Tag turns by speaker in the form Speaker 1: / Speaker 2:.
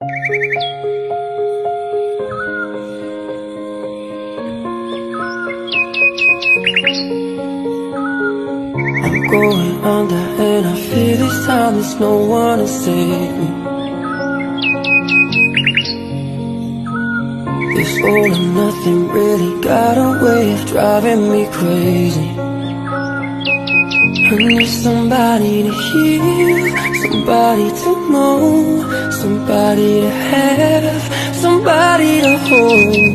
Speaker 1: I'm going under and I feel this time there's no one to save me. This all or nothing really got a way of driving me crazy. I need somebody to hear, somebody to know, somebody to have, somebody to hold.